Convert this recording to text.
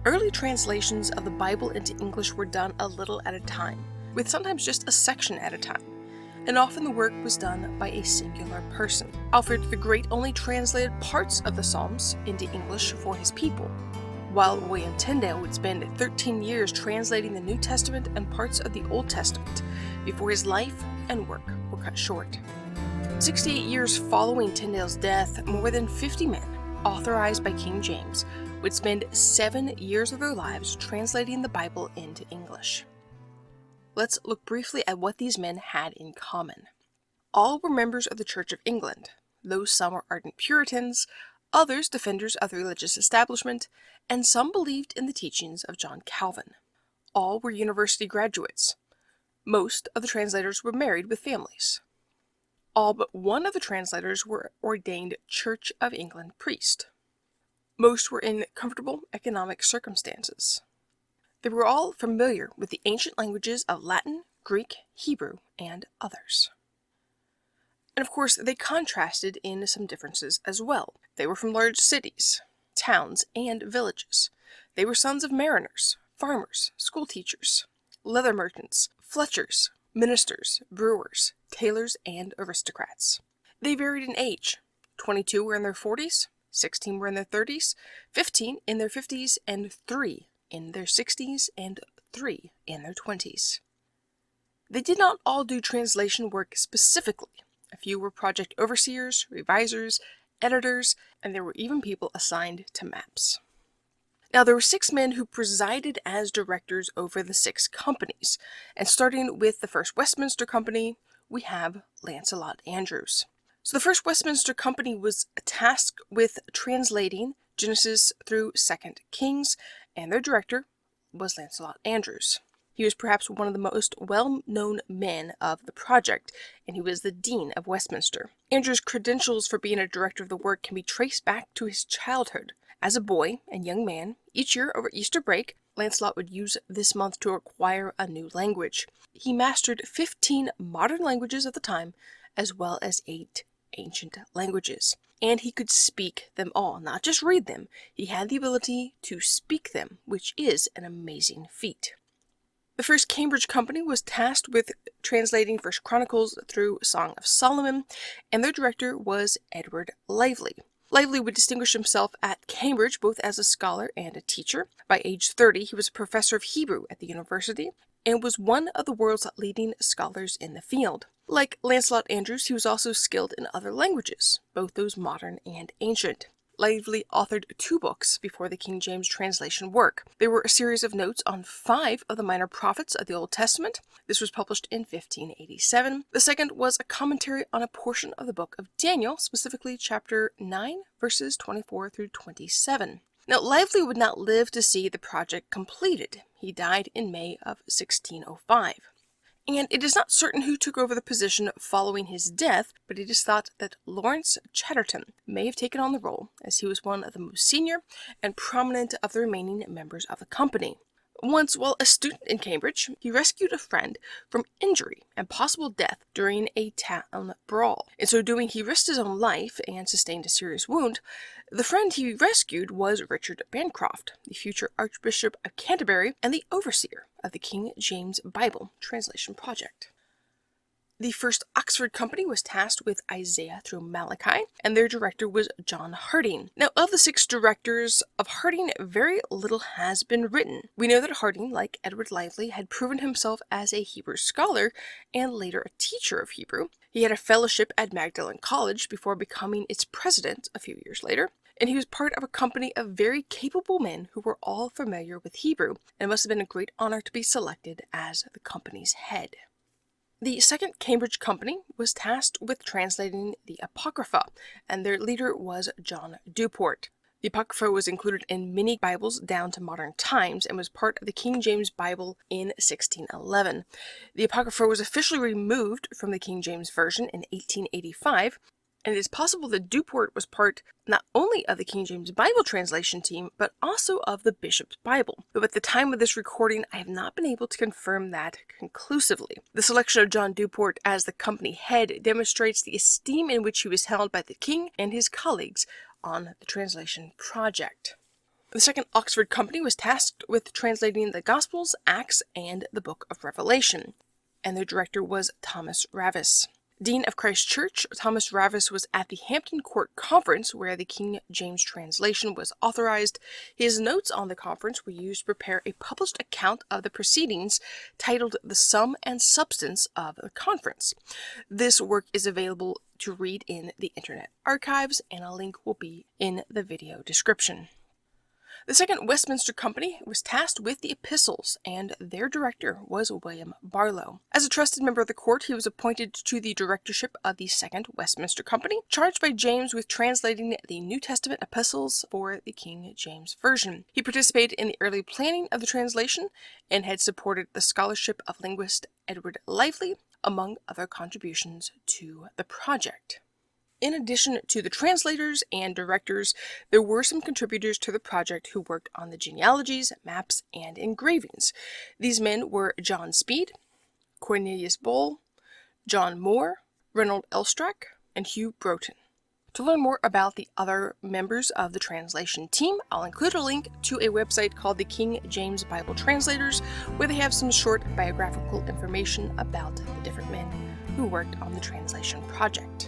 Early translations of the Bible into English were done a little at a time, with sometimes just a section at a time, and often the work was done by a singular person. Alfred the Great only translated parts of the Psalms into English for his people, while William Tyndale would spend 13 years translating the New Testament and parts of the Old Testament before his life and work were cut short. 68 years following Tyndale's death, more than 50 men, authorized by King James, would spend 7 years of their lives translating the Bible into English. Let's look briefly at what these men had in common. All were members of the Church of England, though some were ardent Puritans, others defenders of the religious establishment, and some believed in the teachings of John Calvin. All were university graduates. Most of the translators were married with families. All but one of the translators were ordained Church of England priest. Most were in comfortable economic circumstances. They were all familiar with the ancient languages of Latin, Greek, Hebrew, and others. And of course, they contrasted in some differences as well. They were from large cities, towns, and villages. They were sons of mariners, farmers, school teachers, leather merchants, fletchers, ministers, brewers, tailors, and aristocrats. They varied in age. 22 were in their 40s, 16 were in their 30s, 15 in their 50s, and 3 in their 60s, and 3 in their 20s. They did not all do translation work specifically. A few were project overseers, revisers, editors, and there were even people assigned to maps. Now, there were 6 men who presided as directors over the 6 companies, and starting with the first Westminster Company, we have Lancelot Andrewes. So the first Westminster Company was tasked with translating Genesis through 2 Kings, and their director was Lancelot Andrewes. He was perhaps one of the most well-known men of the project, and he was the Dean of Westminster. Andrewes' credentials for being a director of the work can be traced back to his childhood. As a boy and young man, each year over Easter break, Lancelot would use this month to acquire a new language. He mastered 15 modern languages of the time, as well as 8 ancient languages. And he could speak them all, not just read them. He had the ability to speak them, which is an amazing feat. The first Cambridge Company was tasked with translating First Chronicles through Song of Solomon, and their director was Edward Lively. Lively would distinguish himself at Cambridge both as a scholar and a teacher. By age 30, he was a professor of Hebrew at the university, and was one of the world's leading scholars in the field. Like Lancelot Andrewes, he was also skilled in other languages, both those modern and ancient. Lively authored 2 books before the King James translation work. They were a series of notes on 5 of the minor prophets of the Old Testament. This was published in 1587. The second was a commentary on a portion of the book of Daniel, specifically chapter 9, verses 24 through 27. Now, Lively would not live to see the project completed. He died in May of 1605. And it is not certain who took over the position following his death, but it is thought that Lawrence Chatterton may have taken on the role, as he was one of the most senior and prominent of the remaining members of the company. Once, while a student in Cambridge, he rescued a friend from injury and possible death during a town brawl. In so doing, he risked his own life and sustained a serious wound. The friend he rescued was Richard Bancroft, the future Archbishop of Canterbury and the overseer of the King James Bible translation project. The first Oxford Company was tasked with Isaiah through Malachi, and their director was John Harding. Now, of the 6 directors of Harding, very little has been written. We know that Harding, like Edward Lively, had proven himself as a Hebrew scholar and later a teacher of Hebrew. He had a fellowship at Magdalen College before becoming its president a few years later, and he was part of a company of very capable men who were all familiar with Hebrew, and it must have been a great honor to be selected as the company's head. The second Cambridge Company was tasked with translating the Apocrypha, and their leader was John Duport. The Apocrypha was included in many Bibles down to modern times and was part of the King James Bible in 1611. The Apocrypha was officially removed from the King James Version in 1885, and it is possible that Duport was part not only of the King James Bible translation team, but also of the Bishop's Bible. Though at the time of this recording, I have not been able to confirm that conclusively. The selection of John Duport as the company head demonstrates the esteem in which he was held by the king and his colleagues on the translation project. The Second Oxford Company was tasked with translating the Gospels, Acts, and the Book of Revelation, and their director was Thomas Ravis. Dean of Christ Church, Thomas Ravis was at the Hampton Court Conference where the King James translation was authorized. His notes on the conference were used to prepare a published account of the proceedings titled The Sum and Substance of the Conference. This work is available to read in the Internet Archives, and a link will be in the video description. The Second Westminster Company was tasked with the epistles, and their director was William Barlow. As a trusted member of the court, he was appointed to the directorship of the Second Westminster Company, charged by James with translating the New Testament epistles for the King James Version. He participated in the early planning of the translation and had supported the scholarship of linguist Edward Lively, among other contributions to the project. In addition to the translators and directors, there were some contributors to the project who worked on the genealogies, maps, and engravings. These men were John Speed, Cornelius Bull, John Moore, Reynold Elstrack, and Hugh Broughton. To learn more about the other members of the translation team, I'll include a link to a website called the King James Bible Translators, where they have some short biographical information about the different men who worked on the translation project.